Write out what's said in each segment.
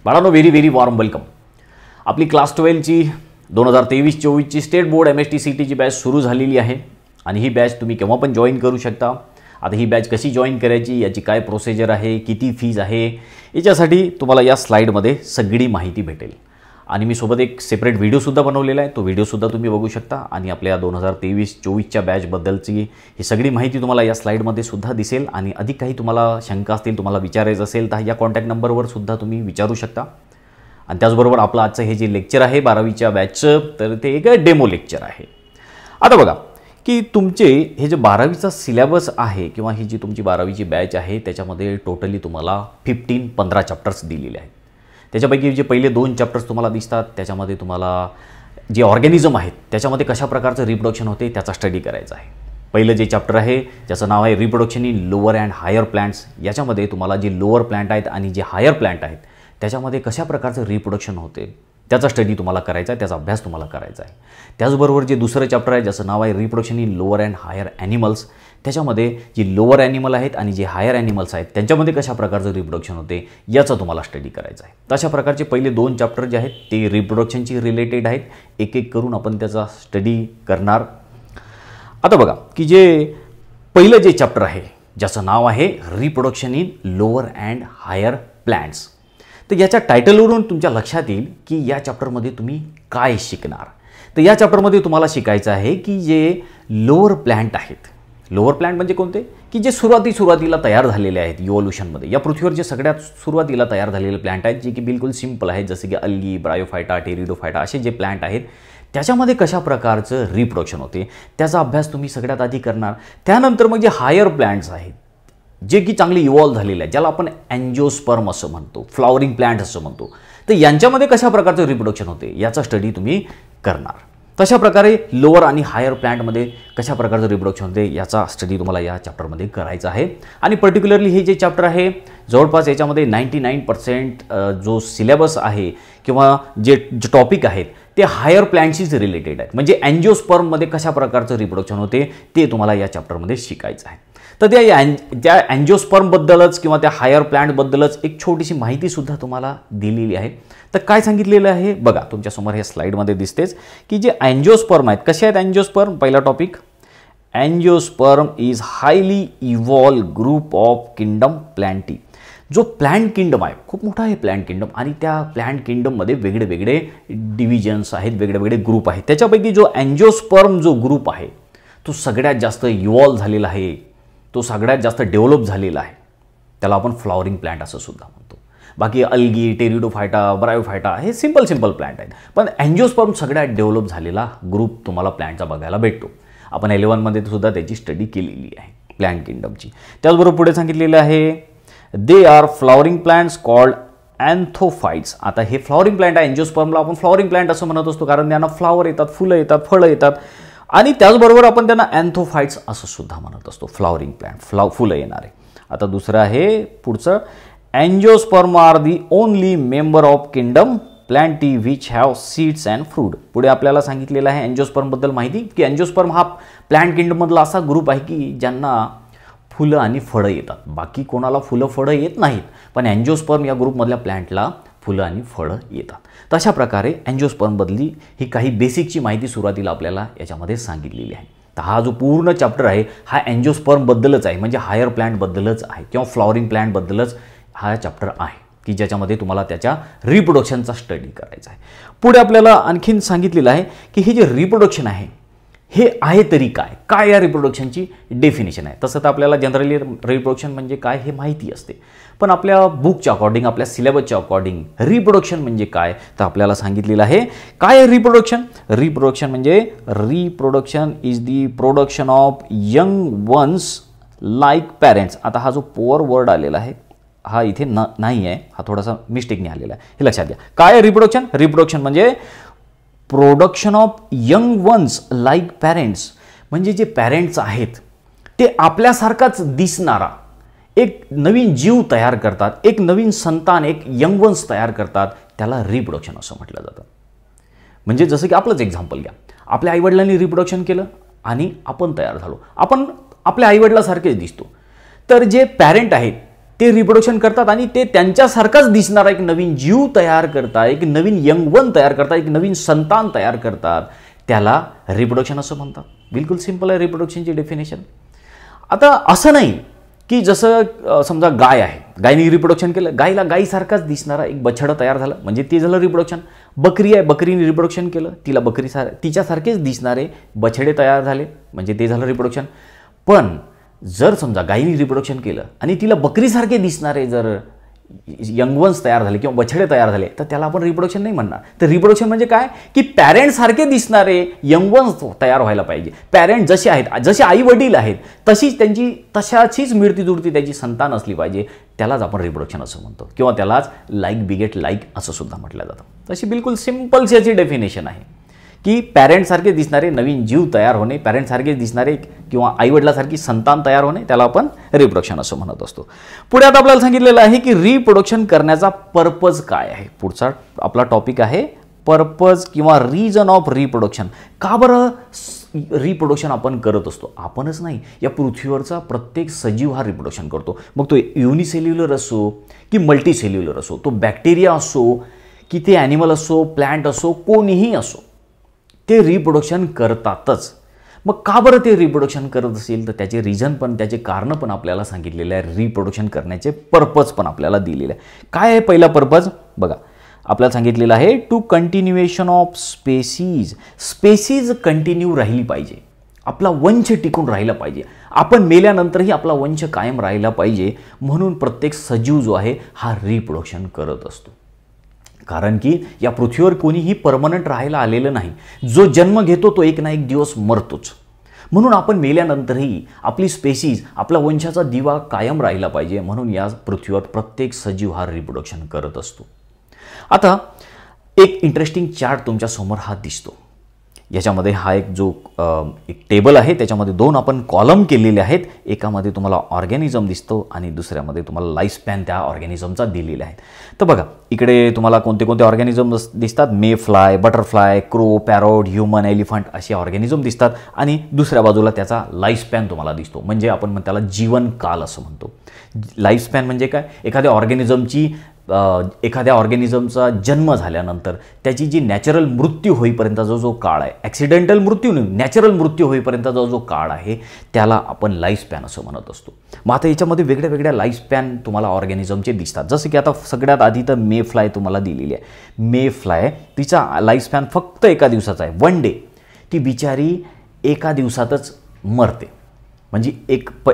बाळांनो, very very warm welcome. आपली class 12ची 2023-24ची state board MST-CETची batch सुरू झालेली आहे आणि ही बॅच तुम्ही केव्हा पण जॉईन करू शकता. आता ही बॅच कशी जॉईन करायची, याची काय प्रोसिजर आहे, किती फीज आहे, याच्यासाठी तुम्हाला या स्लाईडमध्ये सगळी माहिती भेटेल. आणि मी सोबत एक सेपरेट व्हिडिओसुद्धा बनवलेला आहे, तो व्हिडिओसुद्धा तुम्ही बघू शकता. आणि आपल्या 2023-24च्या बॅचबद्दलची ही सगळी माहिती तुम्हाला या स्लाईडमध्ये सुद्धा दिसेल. आणि अधिक काही तुम्हाला शंका असतील, तुम्हाला विचारायचं असेल तर या कॉन्टॅक्ट नंबरवर सुद्धा तुम्ही विचारू शकता. आणि त्याचबरोबर आपलं आजचं हे जे लेक्चर आहे 12वीच्या बॅचचं, तर ते एक डेमो लेक्चर आहे. आता बघा की तुमचे हे जे 12वीचा सिलेबस आहे किंवा ही जी तुमची 12वीची बॅच आहे त्याच्यामध्ये टोटली तुम्हाला 15 चॅप्टर्स दिलेले आहेत. त्याच्यापैकी जे पहिले 2 चॅप्टर्स तुम्हाला दिसतात त्याच्यामध्ये तुम्हाला जे ऑर्गॅनिझम आहेत त्याच्यामध्ये कशा प्रकारचं रिप्रोडक्शन होते त्याचा स्टडी करायचा आहे. पहिलं जे चॅप्टर आहे ज्याचं नाव आहे reproduction in lower and higher plants. याच्यामध्ये तुम्हाला जे लोअर प्लांट आहेत आणि जे हायर प्लांट आहेत त्याच्यामध्ये कशा प्रकारचं रिप्रोडक्शन होते त्याचा स्टडी तुम्हाला करायचा आहे, त्याचा अभ्यास तुम्हाला करायचा आहे. त्याचबरोबर जे दुसरं चॅप्टर आहे ज्याचं नाव आहे reproduction in lower and higher animals. त्याच्यामध्ये जी लोअर ॲनिमल आहेत आणि जे हायर ॲनिमल्स आहेत त्यांच्यामध्ये कशा प्रकारचं रिप्रोडक्शन होते याचा तुम्हाला स्टडी करायचा आहे. तशा प्रकारचे पहिले 2 चॅप्टर जे आहेत ते रिप्रोडक्शनची रिलेटेड आहेत. एक एक करून आपण त्याचा स्टडी करणार. आता बघा की जे पहिलं जे चॅप्टर आहे ज्याचं नाव आहे reproduction in lower and higher plants. तर याच्या टायटलवरून तुमच्या लक्षात येईल की या चॅप्टरमध्ये तुम्ही काय शिकणार. तर या चॅप्टरमध्ये तुम्हाला शिकायचं आहे की जे लोअर प्लांट आहेत, लोअर प्लांट म्हणजे कोणते की जे सुरुवातीला तयार झालेले आहेत इव्होल्यूशनमध्ये. या पृथ्वीवर जे सगळ्यात सुरुवातीला तयार झालेले प्लांट आहेत जे की बिलकुल सिंपल आहेत, जसे की अल्गी, ब्रायोफायटा, टेरिडोफायटा असे जे प्लांट आहेत त्याच्यामध्ये कशा प्रकारचं रिप्रोडक्शन होते त्याचा अभ्यास तुम्ही सगळ्यात आधी करणार. त्यानंतर मग जे हायर प्लांट्स आहेत जे की चांगले इव्हॉल्व झालेले आहेत, ज्याला आपण अँजिओस्पर्म असं म्हणतो, फ्लॉवरिंग प्लांट असं म्हणतो, तर यांच्यामध्ये कशा प्रकारचं रिप्रोडक्शन होते याचा स्टडी तुम्ही करणार. तशा प्रकारे लोअर आणि हायर प्लांटमध्ये कशा प्रकारचं रिप्रोडक्शन होते याचा स्टडी तुम्हाला या चॅप्टरमध्ये करायचा आहे. आणि पर्टिक्युलरली हे जे चॅप्टर आहे जवळपास याच्यामध्ये 99% जो सिलेबस आहे किंवा जे टॉपिक आहेत ते हायर प्लांटशीच रिलेटेड आहेत. म्हणजे अँजिओस्पर्ममध्ये कशा प्रकारचं रिप्रोडक्शन होते ते तुम्हाला या चॅप्टरमध्ये शिकायचं आहे. तर त्या अँजिओस्पर्मबद्दलच किंवा त्या हायर प्लांटबद्दलच एक छोटीशी माहितीसुद्धा तुम्हाला दिलेली आहे. तर काय सांगितलेलं आहे बघा, तुमच्यासमोर हे स्लाईडमध्ये दिसतेच की जे अँजिओस्पर्म आहेत. कसे आहेत अँजिओस्पर्म? पहिला topic, angiosperm is highly evolve group of kingdom Plantae. जो प्लांट किंगडम आहे खूप मोठा आहे प्लांट किंगडम, आणि त्या प्लांट किंगडममध्ये वेगळे डिव्हिजन्स आहेत, वेगळे ग्रुप आहेत. त्याच्यापैकी जो अँजिओस्पर्म जो ग्रुप आहे तो सगळ्यात जास्त इव्हॉल्व झालेला आहे, तो सगळ्यात जास्त डेव्हलप झालेला आहे. त्याला आपण फ्लॉवरिंग प्लांट असं सुद्धा म्हणतो. बाकी अल्गी, टेरिडोफायटा, ब्रायोफायटा हे सिंपल प्लांट आहेत. पण अँजिओस्पर्म सगळ्यात डेव्हलप झालेला ग्रुप तुम्हाला प्लांटचा बघायला भेटतो. आपण 11मध्ये सुद्धा त्याची स्टडी केलेली आहे प्लांट किंगडमची. त्याचबरोबर पुढे सांगितलेलं आहे they are flowering plants called anthophytes. आता हे फ्लॉवरिंग प्लांट आहे, अँजिओस्पर्मला आपण फ्लॉवरिंग प्लांट असं म्हणत असतो कारण त्यांना फ्लॉवर येतात, फुलं येतात, फळं येतात. आणि त्याचबरोबर आपण त्यांना अँथोफाइट्स असं सुद्धा म्हणत असतो, फ्लॉवरिंग प्लांट, फुलं येणारे. आता दुसरं आहे पुढचं, angiosperm are the only member of kingdom Plantae which have seeds and fruit. पुढे आपल्याला सांगितलेलं आहे अँजिओस्पर्मबद्दल माहिती की अँजिओस्पर्म हा प्लांट किंगडममधला असा ग्रुप आहे की ज्यांना फुलं आणि फळं येतात. बाकी कोणाला फुलं फळं येत नाहीत, पण अँजिओस्पर्म या ग्रुपमधल्या प्लांटला फुलं आणि फळं येतात. तशा प्रकारे अँजिओस्पर्मबद्दली ही काही बेसिकची माहिती सुरुवातीला आपल्याला याच्यामध्ये सांगितलेली आहे. तर हा जो पूर्ण चॅप्टर आहे हा अँजिओस्पर्मबद्दलच आहे, म्हणजे हायर प्लांटबद्दलच आहे किंवा फ्लॉवरिंग प्लांटबद्दलच हा चॅप्टर आहे की ज्याच्यामध्ये तुम्हाला त्याच्या रिप्रोडक्शनचा स्टडी करायचा आहे. पुढे आपल्याला आणखीन सांगितलेलं आहे की हे जे रिप्रोडक्शन आहे हे आहे तरी काय या रिप्रोडक्शनची डेफिनेशन आहे. तसं तर आपल्याला जनरली रिप्रोडक्शन म्हणजे काय हे माहिती असते, पण आपल्या बुकच्या अकॉर्डिंग, आपल्या सिलेबसच्या अकॉर्डिंग रिप्रोडक्शन म्हणजे काय तर आपल्याला सांगितलेलं आहे. काय रिप्रोडक्शन? रिप्रोडक्शन म्हणजे reproduction is the production of young ones like parents. आता हा जो पोअर वर्ड आलेला आहे हा इथे नाही आहे, हा थोडासा मिस्टेकने आलेला आहे, हे लक्षात घ्या. काय रिप्रोडक्शन? रिप्रोडक्शन म्हणजे production of young ones like parents. म्हणजे जे पॅरेंट्स आहेत ते आपल्यासारखाच दिसणारा एक नवीन जीव तयार करतात, एक नवीन संतान, एक यंग वन्स तयार करतात, त्याला रिप्रोडक्शन असं म्हटलं जातं. म्हणजे जसं की आपलंच एक्झाम्पल घ्या, आपल्या आईवडिलांनी रिप्रोडक्शन केलं आणि आपण तयार झालो, आपण आपल्या आईवडिलासारखेच दिसतो. तर जे पॅरेंट आहेत ते रिप्रोडक्शन करतात आणि ते त्यांच्यासारखाच दिसणारा एक नवीन जीव तयार करतात, एक नवीन यंगवन तयार करतात, एक नवीन संतान तयार करतात, त्याला रिप्रोडक्शन असं म्हणतात. बिलकुल सिंपल आहे रिप्रोडक्शनची डेफिनेशन. आता असं नाही की जसं समजा गाय आहे, गायने रिप्रोडक्शन केलं, गायला गायीसारखाच दिसणारा एक बछडं तयार झालं म्हणजे ते झालं रिप्रोडक्शन. बकरी आहे, बकरीने रिप्रोडक्शन केलं, तिला तिच्यासारखेच दिसणारे बछडे तयार झाले म्हणजे ते झालं रिप्रोडक्शन. पण जर समजा गायीने रिप्रोडक्शन केलं आणि तिला बकरीसारखे दिसणारे जर यंगवन्स तयार झाले किंवा बछडे तयार झाले तर त्याला आपण रिप्रोडक्शन नाही म्हणणार. तर रिप्रोडक्शन म्हणजे काय की पॅरेंटसारखे दिसणारे यंगवन्स तयार व्हायला पाहिजे. पॅरेंट जसे आहेत, जसे आई वडील आहेत तशाचीच मिळतीजुळती त्याची संतान असली पाहिजे, त्यालाच आपण रिप्रोडक्शन असं म्हणतो किंवा त्यालाच लाईक बिगेट लाईक असं सुद्धा म्हटलं जातं. तशी बिलकुल सिंपल याची डेफिनेशन आहे की पॅरेंटसारखे दिसणारे नवीन जीव तयार होणे, पॅरेंटसारखे दिसणारे किंवा आईवडिलासारखी संतान तयार होणे, त्याला आपण रिप्रोडक्शन असं म्हणत असतो. पुढे आता आपल्याला सांगितलेलं आहे की रिप्रोडक्शन करण्याचा पर्पज काय आहे. पुढचा आपला टॉपिक आहे पर्पज किंवा रिझन ऑफ रिप्रोडक्शन. का बरं रिप्रोडक्शन आपण करत असतो? आपणच नाही, या पृथ्वीवरचा प्रत्येक सजीव हा रिप्रोडक्शन करतो. मग तो युनिसेल्युलर असो की मल्टीसेल्युलर असो, तो बॅक्टेरिया असो की ते ॲनिमल असो, प्लॅन्ट असो, कोणीही असो, ते रिप्रोडक्शन करतातच. मग का बरं ते रिप्रोडक्शन करत असेल तर त्याचे रिझन पण, त्याचे कारणं पण आपल्याला सांगितलेले आहे. रिप्रोडक्शन करण्याचे पर्पज पण आपल्याला दिलेले आहे. काय आहे पहिला पर्पज बघा, आपल्याला सांगितलेलं आहे to continuation of species. Species continue राहिली पाहिजे, आपला वंश टिकून राहिला पाहिजे, आपण मेल्यानंतरही आपला वंश कायम राहिला पाहिजे, म्हणून प्रत्येक सजीव जो आहे हा रिप्रोडक्शन करत असतो. कारण की या पृथ्वीवर कोणीही परमनंट राहायला आलेलं नाही. जो जन्म घेतो तो एक ना एक दिवस मरतोच. म्हणून आपण मेल्यानंतरही आपली स्पेसीज, आपला वंशाचा दिवा कायम राहिला पाहिजे, म्हणून या पृथ्वीवर प्रत्येक सजीव हा रिप्रोडक्शन करत असतो. आता एक इंटरेस्टिंग चार्ट तुमच्या समोर हा दिसतो. याच्यामध्ये हा एक जो एक टेबल आहे त्याच्यामध्ये दोन आपण कॉलम केलेले आहेत. एकामध्ये तुम्हाला ऑर्गॅनिझम दिसतो आणि दुसऱ्यामध्ये तुम्हाला लाईफ स्पॅन त्या ऑर्गॅनिझमचा दिलेला आहे. तर बघा इकडे तुम्हाला कोणते कोणते ऑर्गॅनिझम दिसतात. Mayfly, butterfly, crow, parrot, human, elephant असे ऑर्गॅनिझम दिसतात आणि दुसऱ्या बाजूला त्याचा लाईफ स्पॅन तुम्हाला दिसतो. म्हणजे आपण त्याला जीवनकाल असं म्हणतो. लाईफ स्पॅन म्हणजे काय, एखाद्या ऑर्गॅनिझमचा जन्म झाल्यानंतर त्याची जी नॅचरल मृत्यू होईपर्यंतचा जो काळ आहे, ॲक्सिडेंटल मृत्यू नाही, नॅचरल मृत्यू होईपर्यंतचा जो काळ आहे त्याला आपण लाईफ स्पॅन असं म्हणत असतो. मग आता याच्यामध्ये वेगळ्या वेगळ्या लाईफ स्पॅन तुम्हाला ऑर्गॅनिझमचे दिसतात. जसं की आता सगळ्यात आधी तर मे फ्लाय तुम्हाला दिलेली आहे. मे फ्लाय तिचा लाईफ स्पॅन फक्त एका दिवसाचा आहे, 1 डे. ती बिचारी एका दिवसातच मरते. म्हणजे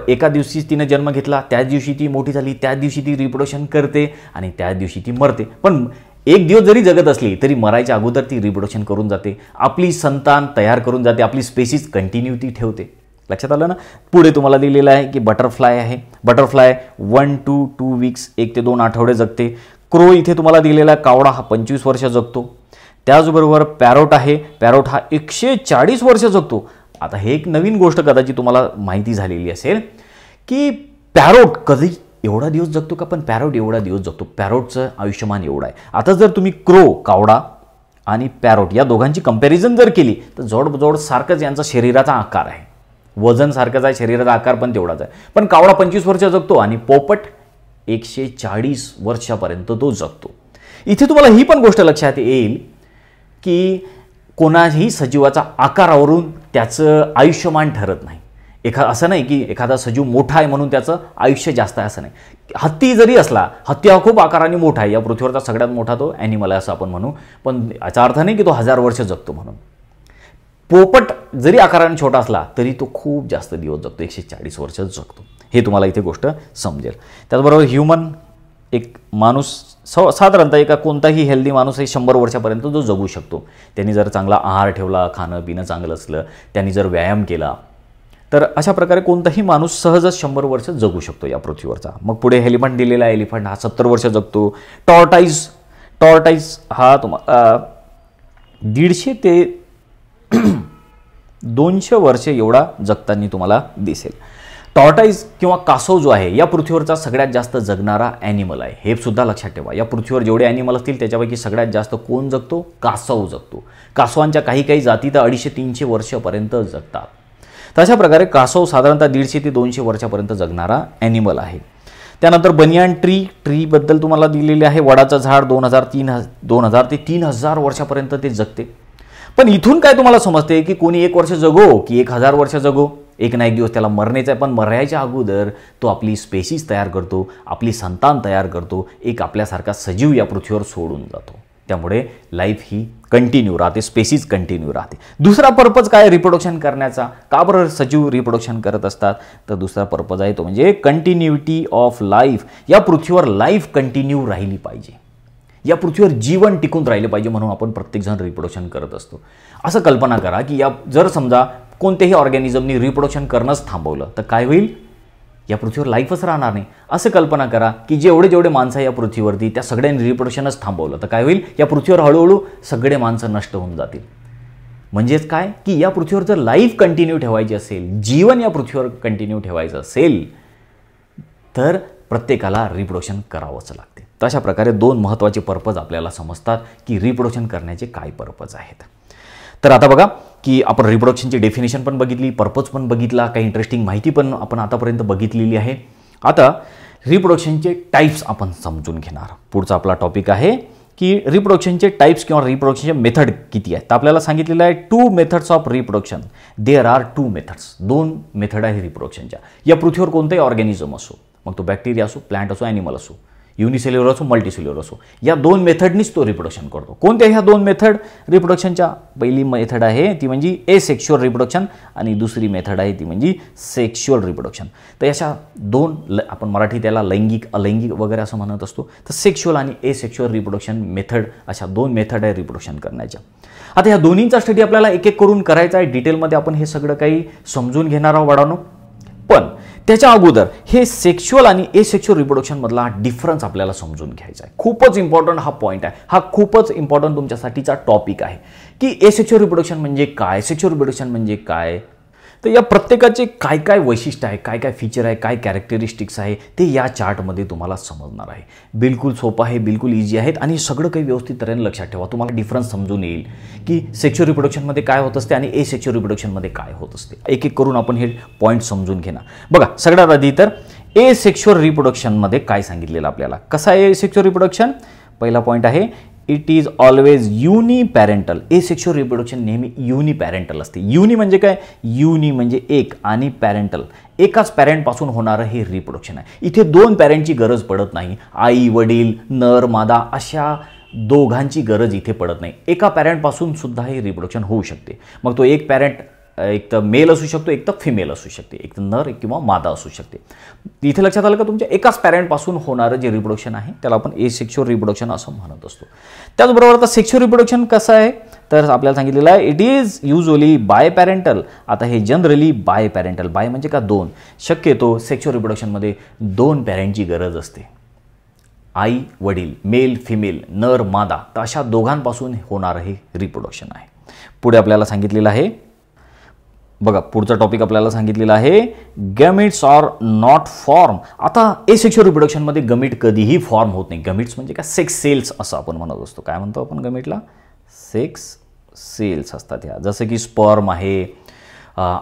एका दिवशी तिने जन्म घेतला, त्याच दिवशी ती मोठी झाली, त्याच दिवशी ती रिप्रोडक्शन करते आणि त्याच दिवशी ती मरते. पण एक दिवस जरी जगत असली तरी मरायच्या अगोदर ती रिप्रोडक्शन करून जाते, आपली संतान तयार करून जाते, आपली स्पेसीज कंटिन्युटी ठेवते. लक्षात आलं ना. पुढे तुम्हाला दिलेलं आहे की बटरफ्लाय आहे. बटरफ्लाय 1 to 2 वीक्स, 1 ते 2 आठवडे जगते. क्रो इथे तुम्हाला दिलेला कावडा हा 25 वर्ष जगतो. त्याचबरोबर पॅरोट आहे. पॅरोट हा 140 वर्ष जगतो. आता हे एक नवीन गोष्ट कदाचित तुम्हाला माहिती झालेली असेल की पॅरोट कधी एवढा दिवस जगतो का, पण पॅरोट एवढा दिवस जगतो. पॅरोटचं आयुष्यमान एवढं आहे. आता जर तुम्ही क्रो, कावडा आणि पॅरोट या दोघांची कंपॅरिझन जर केली तर जवळजवळ सारखंच यांचा शरीराचा आकार आहे, वजन सारखंच आहे, शरीराचा आकार पण तेवढाच आहे. पण कावडा 25 वर्ष जगतो आणि पोपट 140 वर्षापर्यंत तो जगतो. इथे तुम्हाला ही पण गोष्ट लक्षात येईल की कोणाही सजीवाचा आकारावरून त्याचं आयुष्यमान ठरत नाही. असं नाही की एखादा सजीव मोठा आहे म्हणून त्याचं आयुष्य जास्त आहे असं नाही. हत्ती जरी असला, हत्ती हा खूप आकाराने मोठा आहे, या पृथ्वीवरचा सगळ्यात मोठा तो ॲनिमल आहे असं आपण म्हणू, पण याचा अर्थ नाही की तो 1000 वर्ष जगतो म्हणून. पोपट जरी आकाराने छोटा असला तरी तो खूप जास्त दिवस जगतो, 140 वर्ष जगतो. हे तुम्हाला इथे गोष्ट समजेल. त्याचबरोबर ह्युमन, एक माणूस साधारणतः एका कोणताही हेल्दी माणूस हे 100 वर्षापर्यंत जो जगू शकतो. त्यांनी जर चांगला आहार ठेवला, खाणं पिणं चांगलं असलं, त्यांनी जर व्यायाम केला तर अशा प्रकारे कोणताही माणूस सहजच 100 वर्ष जगू शकतो या पृथ्वीवरचा. मग पुढे एलिफंट दिलेला आहे. एलिफंट हा 70 वर्ष जगतो. टॉर्टाईज हा तुम्हाला 150 ते 200 वर्ष एवढा जगताना तुम्हाला दिसेल. टॉर्टाईज किंवा कासव जो आहे या पृथ्वीवरचा सगळ्यात जास्त जगणारा ॲनिमल आहे. हे सुद्धा लक्षात ठेवा. या पृथ्वीवर जेवढे ॲनिमल असतील त्याच्यापैकी सगळ्यात जास्त कोण जगतो? कासव जगतो. कासवांच्या काही जाती तर 250-300 वर्षापर्यंत जगतात. तशा प्रकारे कासव साधारणतः 150 ते 200 वर्षापर्यंत जगणारा ॲनिमल आहे. त्यानंतर बनियान ट्रीबद्दल तुम्हाला दिलेले आहे, वडाचं झाड 2000 ते 3000 वर्षापर्यंत ते जगते. पण इथून काय तुम्हाला समजते की कोणी 1 वर्ष जगो की 1000 वर्ष जगो, एक ना एक दिवस त्याला मरण्याचं आहे. पण मरायच्या अगोदर तो आपली स्पेसीज तयार करतो, आपली संतान तयार करतो, एक आपल्यासारखा सजीव या पृथ्वीवर सोडून जातो. त्यामुळे लाईफ ही कंटिन्यू राहते, स्पेसीज कंटिन्यू राहते. दुसरा पर्पज काय रिप्रोडक्शन करण्याचा? का बरं सजीव रिप्रोडक्शन करत असतात? तर दुसरा पर्पज आहे तो म्हणजे कंटिन्युटी ऑफ लाईफ. या पृथ्वीवर लाईफ कंटिन्यू राहिली पाहिजे, या पृथ्वीवर जीवन टिकून राहिले पाहिजे, म्हणून आपण प्रत्येकजण रिप्रोडक्शन करत असतो. असं कल्पना करा की जर समजा कोणत्याही ऑर्गॅनिझमनी रिप्रोडक्शन करणंच थांबवलं तर काय होईल? या पृथ्वीवर लाईफच राहणार नाही. असं कल्पना करा की जेवढे माणसं आहे या पृथ्वीवरती त्या सगळ्यांनी रिप्रोडक्शनच थांबवलं तर काय होईल? या पृथ्वीवर हळूहळू सगळे माणसं नष्ट होऊन जातील. म्हणजेच काय की या पृथ्वीवर जर लाईफ कंटिन्यू ठेवायची असेल, जीवन या पृथ्वीवर कंटिन्यू ठेवायचं असेल तर प्रत्येकाला रिप्रोडक्शन करावंच लागते. तशा प्रकारे 2 महत्त्वाचे पर्पज आपल्याला समजतात की रिप्रोडक्शन करण्याचे काय पर्पज आहेत. तर आता बघा की आपण रिप्रोडक्शनची डेफिनेशन पण बघितली, पर्पज पण बघितला, काही इंटरेस्टिंग माहिती पण आपण आतापर्यंत बघितलेली आहे. आता रिप्रोडक्शनचे टाईप्स आपण समजून घेणार. पुढचा आपला टॉपिक आहे की रिप्रोडक्शनचे टाईप्स किंवा रिप्रोडक्शनचे मेथड किती आहेत. तर आपल्याला सांगितलेलं आहे 2 methods of reproduction. There are 2 methods. 2 method आहे रिप्रोडक्शनच्या. या पृथ्वीवर कोणतेही ऑर्गॅनिझम असो, मग तो बॅक्टेरिया असो, प्लांट असो, ॲनिमल असो, युनिसेल्युलर असो, मल्टीसेल्युलर असो, या 2 मेथडनीच तो रिप्रोडक्शन करतो. कोणत्या ह्या 2 मेथड रिप्रोडक्शनच्या? पहिली मेथड आहे ती म्हणजे एसेक्शुअल रिप्रोडक्शन आणि दुसरी मेथड आहे ती म्हणजे सेक्शुअल रिप्रोडक्शन. तर अशा 2 आपण मराठी त्याला लैंगिक अलैंगिक वगैरे असं म्हणत असतो. तर सेक्शुअल आणि एसेक्शुअल रिप्रोडक्शन मेथड अशा 2 मेथड आहे रिप्रोडक्शन करण्याच्या. आता ह्या दोन्हींचा स्टडी आपल्याला एक एक करून करायचा आहे. डिटेलमध्ये आपण हे सगळं काही समजून घेणार आहोत वाढवणं. पण त्याच्या अगोदर हे सेक्शुअल आणि एसेक्शुअल रिप्रोडक्शनमधला डिफरन्स आपल्याला समजून घ्यायचा आहे. खूपच इम्पॉर्टंट हा पॉईंट आहे. हा खूपच इम्पॉर्टंट तुमच्यासाठीचा टॉपिक आहे की एसेक्शुअल रिप्रोडक्शन म्हणजे काय, सेक्शुअल रिप्रोडक्शन म्हणजे काय. तर या प्रत्येकाचे काय काय वैशिष्ट्य आहे, काय काय फीचर आहे, काय कॅरेक्टरिस्टिक्स आहे ते या चार्टमध्ये तुम्हाला समजणार आहे. बिलकुल सोपं आहे, बिलकुल इझी आहेत आणि सगळं काही व्यवस्थित तऱ्हेने लक्षात ठेवा. तुम्हाला डिफरन्स समजून येईल की सेक्शुअल रिप्रोडक्शनमध्ये काय होत असते आणि एसेक्शुअल रिप्रोडक्शनमध्ये काय होत असते. एक एक करून आपण हे पॉईंट समजून घेणार. बघा सगळ्यात आधी तर एसेक्शुअल रिप्रोडक्शनमध्ये काय सांगितलेलं आपल्याला. कसं आहे एसेक्शुअल रिप्रोडक्शन? पहिला पॉईंट आहे it is always uniparental. Asexual reproduction नेहमी युनिपॅरेंटल असते. युनी म्हणजे काय? युनी म्हणजे एक आणि पॅरेंटल एकाच पॅरेंटपासून होणारं हे रिप्रोडक्शन आहे. इथे 2 पॅरेंटची गरज पडत नाही. आई वडील नर मादा अशा दोघांची गरज इथे पडत नाही. एका पॅरेंटपासून सुद्धा हे रिप्रोडक्शन होऊ शकते. मग तो एक पॅरेंट एक तर मेल असू शकतो, एक तर फिमेल असू शकते, एक तर नर किंवा मादा असू शकते. इथे लक्षात आलं का? तुमच्या एकाच पॅरेंटपासून होणारं जे रिप्रोडक्शन आहे त्याला आपण एसेक्शुअल रिप्रोडक्शन असं म्हणत असतो. त्याचबरोबर आता सेक्शुअल रिप्रोडक्शन कसं आहे तर आपल्याला सांगितलेलं आहे it is usually by parental. आता हे जनरली बाय पॅरेंटल. बाय म्हणजे का? 2. शक्यतो सेक्शुअल रिप्रोडक्शनमध्ये 2 पॅरेंटची गरज असते. आई वडील, मेल फिमेल, नर मादा, तर अशा दोघांपासून होणारं हे रिप्रोडक्शन आहे. पुढे आपल्याला सांगितलेलं आहे बघा पुढचा टॉपिक आपल्याला सांगितलेला आहे गॅमिट्स आर नॉट फॉर्म. आता एसेक्शुअल रिप्रोडक्शनमध्ये गमिट कधीही फॉर्म होत नाही. गमिट्स म्हणजे काय? सेक्स सेल्स असं आपण म्हणत असतो. काय म्हणतो आपण गमिटला? सेक्स सेल्स असतात ह्या. जसं की स्पर्म आहे,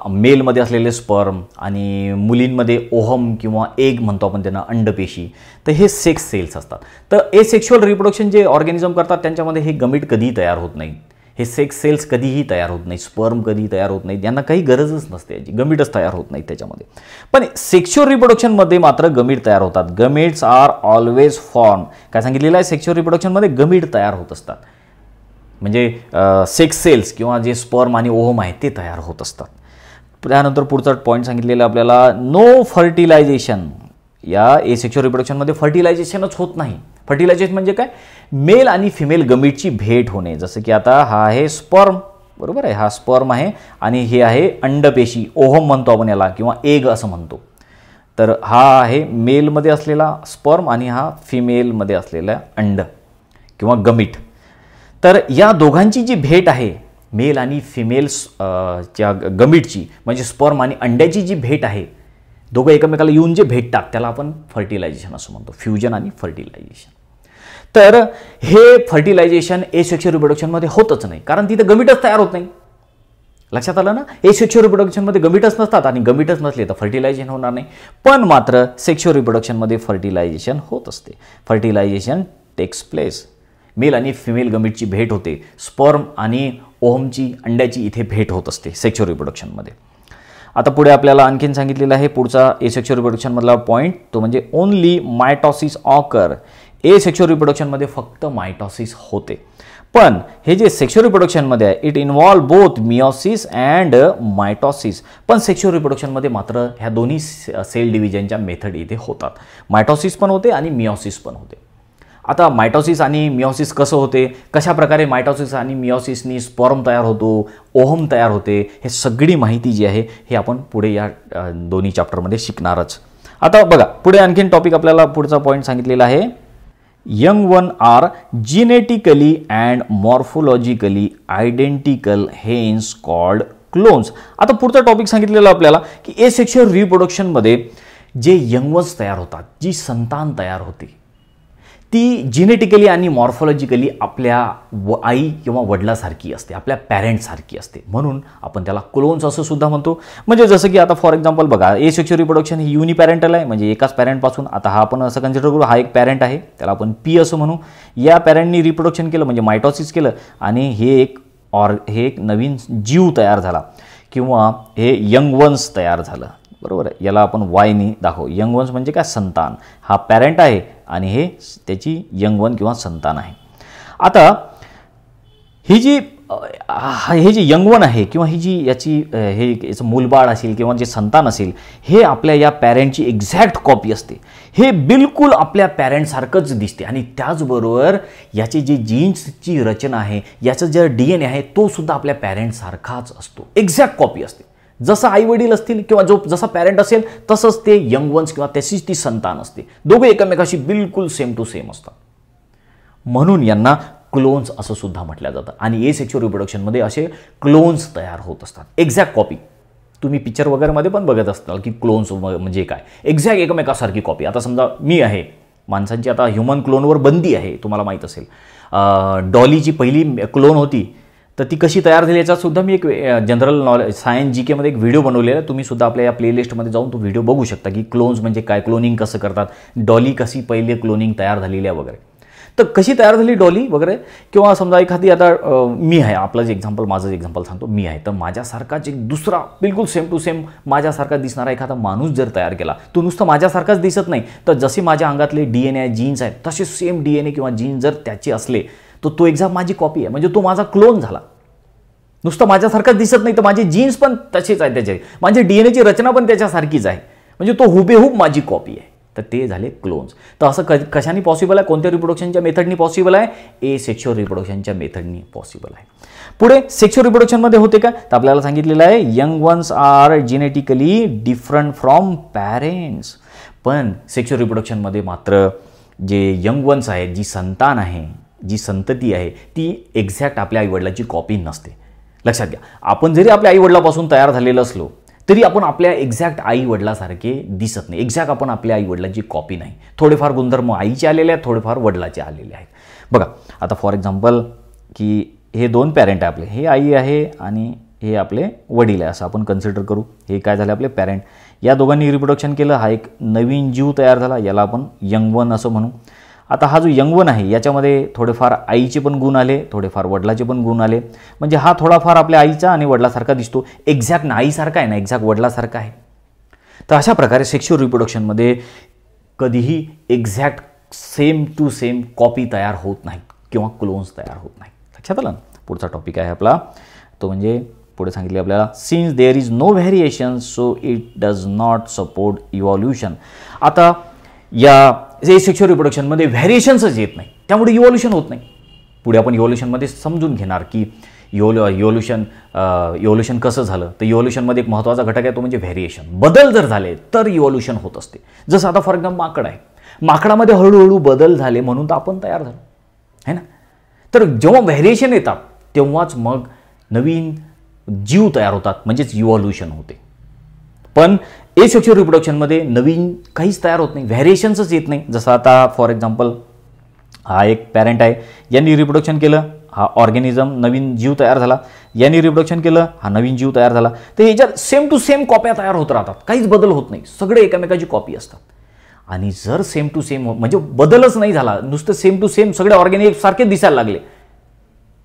मेलमध्ये असलेले स्पर्म आणि मुलींमध्ये ओहम किंवा एग म्हणतो आपण त्यांना, अंडपेशी. तर हे सेक्स सेल्स असतात. तर एसेक्शुअल रिप्रोडक्शन जे ऑर्गॅनिझम करतात त्यांच्यामध्ये हे गमिट कधीही तयार होत नाही. हे सेक्स सेल्स कधीही तयार होत नाही. स्पर्म कधीही तयार होत नाही. यांना काही गरजच नसते याची. गमिटच तयार होत नाही त्याच्यामध्ये. पण सेक्शुअल रिप्रोडक्शनमध्ये मात्र गमिट तयार होतात. Gametes R always form. काय सांगितलेलं आहे? सेक्शुअल रिप्रोडक्शनमध्ये गमिट तयार होत असतात. म्हणजे सेक्स सेल्स किंवा जे स्पर्म आणि ओहम आहे ते तयार होत असतात. त्यानंतर पुढचा पॉईंट सांगितलेला आपल्याला नो फर्टिलायझेशन. या एसेक्शुअल रिप्रोडक्शनमध्ये फर्टिलायझेशनच होत नाही. फर्टिलायझेशन म्हणजे काय? मेल आणि फिमेल गमिटची भेट होणे. जसं की आता हा आहे स्पर्म, बरोबर आहे, हा स्पर्म आहे आणि हे आहे अंडपेशी, ओहम म्हणतो आपण याला किंवा एग असं म्हणतो. तर हा आहे मेलमध्ये असलेला स्पर्म आणि हा फिमेलमध्ये असलेला अंड किंवा गमिट. तर या दोघांची जी भेट आहे मेल आणि फिमेल्सच्या गमिटची म्हणजे स्पर्म आणि अंड्याची जी भेट आहे, दोघं एकमेकाला येऊन जे भेटतात त्याला आपण फर्टिलायझेशन असं म्हणतो. फ्युजन आणि फर्टिलायझेशन. तर हे फर्टिलायझेशन एसेक्शुअल रिप्रोडक्शनमध्ये होतच नाही कारण तिथे गमिटच तयार होत नाही. लक्षात आलं ना. एसेक्शुअल रिप्रोडक्शनमध्ये गमीटस नसतात आणि गमीटस नसले तर फर्टिलायझेशन होणार नाही. पण मात्र सेक्शुअल रिप्रोडक्शनमध्ये फर्टिलायझेशन होत असते. Fertilization takes place. मेल आणि फिमेल गमीटची भेट होते. स्पर्म आणि ओहमची अंड्याची इथे भेट होत असते सेक्शुअल रिप्रोडक्शनमध्ये. आता पुढे आपल्याला आणखीन सांगितलेलं आहे पुढचा एसेक्शुअल रिप्रोडक्शनमधला पॉईंट, तो म्हणजे ओनली मायटॉसिस ऑकर. एसेक्शुअल रिप्रोडक्शनमध्ये फक्त मायटॉसिस होते. पण हे जे सेक्शुअल रिप्रोडक्शनमध्ये आहे it involve both meiosis and mitosis. पण सेक्शुअल रिप्रोडक्शनमध्ये मात्र ह्या दोन्ही सेल डिव्हिजनच्या मेथड इथे होतात. मायटॉसिस पण होते आणि मिओसिस पण होते. आता मायटॉसिस आणि मिओसिस कसं होते, कशा प्रकारे मायटॉसिस आणि मिओसिसनी स्पर्म तयार होतो, ओहम तयार होते, हे सगळी माहिती जी आहे हे आपण पुढे या दोन्ही चॅप्टरमध्ये शिकणारच. आता बघा पुढे आणखीन टॉपिक आपल्याला पुढचा पॉईंट सांगितलेला आहे. Young one are genetically and morphologically identical hence called clones. आता पुढचा टॉपिक सांगितलेला आपल्याला की एसेक्शुअल रिप्रोडक्शनमध्ये जे यंग वन्स तयार होतात, जी संतान तयार होते ती जिनेटिकली आणि मॉर्फॉलॉजिकली आपल्या आई किंवा वडिलासारखी असते, आपल्या पॅरेंटसारखी असते. म्हणून आपण त्याला क्लोन्स असं सुद्धा म्हणतो. म्हणजे जसं की आता फॉर एक्झाम्पल बघा एसेक्शुअल रिप्रोडक्शन ही युनिपॅरेंटल आहे, म्हणजे एकाच पॅरेंटपासून. आता हा आपण असं कन्सिडर करू हा एक पॅरेंट आहे, त्याला आपण पी असं म्हणू. या पॅरेंटनी रिप्रोडक्शन केलं म्हणजे मायटॉसिस केलं आणि हे एक नवीन जीव तयार झाला किंवा हे यंग वन्स तयार झालं. बरोबर आहे. याला आपण वायनी दाखवू. यंग वन्स म्हणजे काय, संतान. हा पॅरेंट आहे आणि हे त्याची यंग वन किंवा संतान आहे. आता हे जे यंग वन आहे किंवा ही जी याचं मूलबाळ असेल किंवा जे संतान असेल हे आपल्या या पॅरेंटची एक्झॅक्ट कॉपी असते. हे बिलकुल आपल्या पॅरेंटसारखंच दिसते आणि त्याचबरोबर याची जी जीन्सची रचना आहे, याचं जे DNA आहे तो सुद्धा आपल्या पॅरेंटसारखाच असतो. एक्झॅक्ट कॉपी असते. जसं आई वडील असतील किंवा जसा पॅरेंट असेल तसंच ते यंग वन्स किंवा त्याचीच ती संतान असते. दोघे एकमेकाशी बिलकुल सेम टू सेम असतात. म्हणून यांना क्लोन्स असं सुद्धा म्हटलं जातं. आणि एसेक्शुअल रिप्रोडक्शनमध्ये असे क्लोन्स तयार होत असतात, एक्झॅक्ट कॉपी. तुम्ही पिक्चर वगैरेमध्ये पण बघत असताल की क्लोन्स म्हणजे काय, एक्झॅक्ट एकमेकासारखी कॉपी. आता समजा मी आहे, माणसांची आता ह्युमन क्लोनवर बंदी आहे, तुम्हाला माहीत असेल. डॉलीची पहिली क्लोन होती तर ती कशी तयार झाली याचा सुद्धा मी एक जनरल नॉलेज सायन्स GK मध्ये एक व्हिडिओ बनवलेला आहे. तुम्ही सुद्धा आपल्या या प्लेलिस्टमध्ये जाऊन तो व्हिडिओ बघू शकता की क्लोन्स म्हणजे काय, क्लोनिंग कसं करतात, डॉली कशी पहिले क्लोनिंग तयार झालेली आहे वगैरे. तर कशी तयार झाली डॉली वगैरे. किंवा समजा एखादी आता मी आहे, आपलं जे एक्झाम्पल, माझं एक्झाम्पल सांगतो. मी आहे तर माझ्यासारखाच एक दुसरा बिलकुल सेम टू सेम माझ्यासारखा दिसणारा एखादा माणूस जर तयार केला, तो नुसतं माझ्यासारखाच दिसत नाही तर जसे माझ्या अंगातले DNA आहे, जीन्स आहेत, तसे सेम DNA किंवा जीन्स जर त्याचे असले तर तो एक्झॅक्ट माझी कॉपी आहे, म्हणजे तो माझा क्लोन झाला. नुसतं माझ्यासारखाच दिसत नाही तर माझे जीन्स पण तसेच आहे, त्याचे माझे DNAची रचना पण त्याच्यासारखीच आहे, म्हणजे तो हुबेहूब माझी कॉपी आहे. तर ते झाले क्लोन्स. तर असं कशाने पॉसिबल आहे, कोणत्या रिप्रोडक्शनच्या मेथडनी पॉसिबल आहे, एसेक्शुअल रिप्रोडक्शनच्या मेथडनी पॉसिबल आहे. पुढे सेक्शुअल रिप्रोडक्शनमध्ये होते का, तर आपल्याला सांगितलेलं आहे young ones are genetically different from parents. पण सेक्शुअल रिप्रोडक्शनमध्ये मात्र जे यंग वन्स आहेत, जी संतान आहे, जी संतती आहे, ती एक्झॅक्ट आपल्या आईवडिलाची कॉपी नसते. लक्षात घ्या, आपण जरी आपल्या आईवडिलापासून तयार झालेलं असलो तरी आपण आपल्या एक्झॅक्ट आई वडिलासारखे दिसत नाही. एक्झॅक्ट आपण आपल्या आई वडिलांची कॉपी नाही. थोडेफार गुणधर्म आईचे आलेले आहेत, थोडेफार वडिलाचे आलेले आहेत. बघा आता फॉर एक्झाम्पल की हे दोन पॅरेंट आहे आपले, हे आई आहे आणि हे आपले वडील आहे असं आपण कन्सिडर करू. हे काय झाले आपले पॅरेंट. या दोघांनी रिप्रोडक्शन केलं, हा एक नवीन जीव तयार झाला, याला आपण यंग वन असं म्हणू. आता हा जो यंग वन आहे याच्यामध्ये थोडेफार आईचे पण गुण आले, थोडेफार वडिलाचे पण गुण आले, म्हणजे हा थोडाफार आपल्या आईचा आणि वडिलासारखा दिसतो. एक्झॅक्ट ना आईसारखा आहे ना, एक्झॅक्ट वडिलासारखा आहे. तर अशा प्रकारे सेक्शुअल रिप्रोडक्शनमध्ये कधीही exact same to same copy तयार होत नाही किंवा क्लोन्स तयार होत नाही. लक्षात आलं. पुढचा टॉपिक आहे आपला तो म्हणजे पुढे सांगितले आपल्याला since there is no variation so it does not support evolution. आता या सेक्शुअल रिप्रोडक्शनमध्ये व्हेरिएशन्सच येत नाही, त्यामुळे इव्हॉल्युशन होत नाही. पुढे आपण इव्हॉल्युशनमध्ये समजून घेणार की इव्हॉल्युशन कसं झालं. तर इव्हॉल्युशनमध्ये एक महत्त्वाचा घटक आहे तो म्हणजे व्हेरिएशन. बदल जर झाले तर इव्हॉल्युशन होत असते. जसं आता फॉर एक्झाम्पल माकड आहे, माकडामध्ये हळूहळू बदल झाले म्हणून तर आपण तयार झालो है ना. तर जेव्हा व्हेरिएशन येतात तेव्हाच मग नवीन जीव तयार होतात, म्हणजेच इव्हॉल्युशन होते. पण एसेक्शुअल रिप्रोडक्शनमध्ये नवीन काहीच तयार होत नाही, व्हेरिएशन्सच येत नाही. जसं आता फॉर एक्झाम्पल हा एक पॅरेंट आहे, यांनी रिप्रोडक्शन केलं हा ऑर्गॅनिझम नवीन जीव तयार झाला, याने रिप्रोडक्शन केलं, हा नवीन जीव तयार झाला, तर याच्यात सेम टू सेम कॉप्या तयार होत राहतात, काहीच बदल होत नाही, सगळे एकमेकाची कॉपी असतात. आणि जर सेम टू सेम म्हणजे बदलच नाही झाला, नुसतं सेम टू सेम सगळे ऑर्गॅनिक सारखेच दिसायला लागले,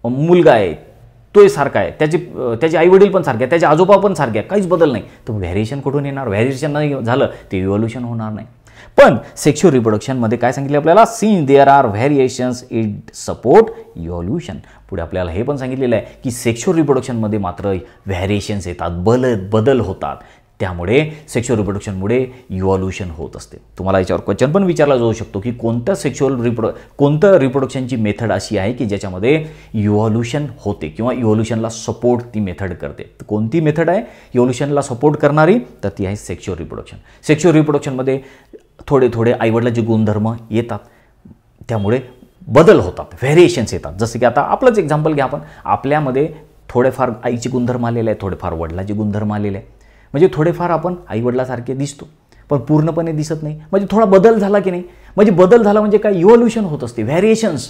मुलगा आहे तोही सारखा आहे, त्याचे आईवडील पण सारखे, त्याचे आजोबा पण सारखे, काहीच बदल नाही, तर व्हॅरिएशन कुठून येणार? व्हॅरिएशन नाही झालं ते इव्होल्यूशन होणार नाही. पण सेक्शुअल रिप्रोडक्शनमध्ये काय सांगितले आपल्याला? Since there are variations it support evolution. पुढे आपल्याला हे पण सांगितलेलं आहे की सेक्शुअल रिप्रोडक्शनमध्ये मात्र व्हॅरिएशन्स येतात, बदल होतात, त्यामुळे सेक्शुअल रिप्रोडक्शनमुळे इव्होल्यूशन होत असते. तुम्हाला याच्यावर क्वेश्चन पण विचारला जाऊ शकतो की कोणतं रिप्रोडक्शनची मेथड अशी आहे की ज्याच्यामध्ये इव्होल्यूशन होते किंवा इव्होल्यूशनला सपोर्ट ती मेथड करते. तर कोणती मेथड आहे इव्होल्यूशनला सपोर्ट करणारी? तर ती आहे सेक्शुअल रिप्रोडक्शन. सेक्शुअल रिप्रोडक्शनमध्ये थोडे आईवडिलाचे गुणधर्म येतात, त्यामुळे बदल होतात, व्हॅरिएशन्स येतात. जसं की आता आपलंच एक्झाम्पल घ्या आपण, आपल्यामध्ये थोडेफार आईचे गुणधर्म आलेले आहे, थोडेफार वडिलाचे गुणधर्म आलेले आहे, म्हणजे थोडेफार आपण आईवडिलासारखे दिसतो पण पूर्णपणे दिसत नाही, म्हणजे थोडा बदल झाला की नाही, म्हणजे बदल झाला म्हणजे काय? इव्होल्यूशन होत असते, व्हॅरिएशन्स.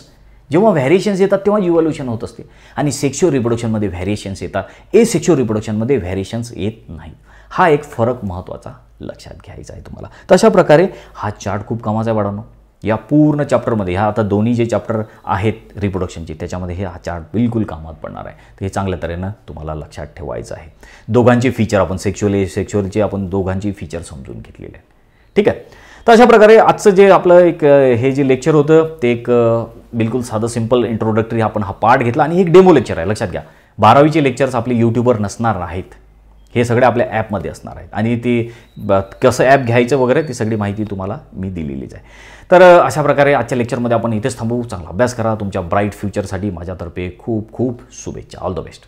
जेव्हा व्हॅरिएशन्स येतात तेव्हा इव्होल्यूशन होत असते. आणि सेक्शुअल रिप्रोडक्शनमध्ये व्हॅरिएशन्स येतात, सेक्शुअल रिप्रोडक्शनमध्ये व्हॅरिएशन्स येत नाही. हा एक फरक महत्त्वाचा लक्षात घ्यायचा आहे तुम्हाला. तशा प्रकारे हा चार्ट खूप कामाचा आहे बाळांनो. या पूर्ण चॅप्टरमध्ये ह्या आता दोन्ही जे चॅप्टर आहेत रिप्रोडक्शनचे त्याच्यामध्ये हा चार्ट बिलकुल कामात पडणार आहे. तर हे चांगल्या तऱ्हेनं तुम्हाला लक्षात ठेवायचं आहे. दोघांचे फीचर आपण सेक्शुअलचे आपण दोघांची फीचर समजून घेतलेले आहे. ठीक आहे. तर अशा प्रकारे आजचं जे आपलं एक हे जे लेक्चर होतं ते एक बिलकुल साधं सिंपल इंट्रोडक्टरी आपण हा पार्ट घेतला आणि एक डेमो लेक्चर आहे. लक्षात घ्या 12वीचे लेक्चर्स आपले यूट्यूबवर नसणार आहेत, हे सगळे आपल्या ॲपमध्ये असणार आहेत आणि ते कसं ॲप घ्यायचं वगैरे ती सगळी माहिती तुम्हाला मी दिलेलीच आहे. तर अशा प्रकारे आजच्या लेक्चरमध्ये आपण इथेच थांबवू. चांगला अभ्यास करा. तुमच्या ब्राईट फ्युचरसाठी माझ्यातर्फे खूप खूप शुभेच्छा. All the best.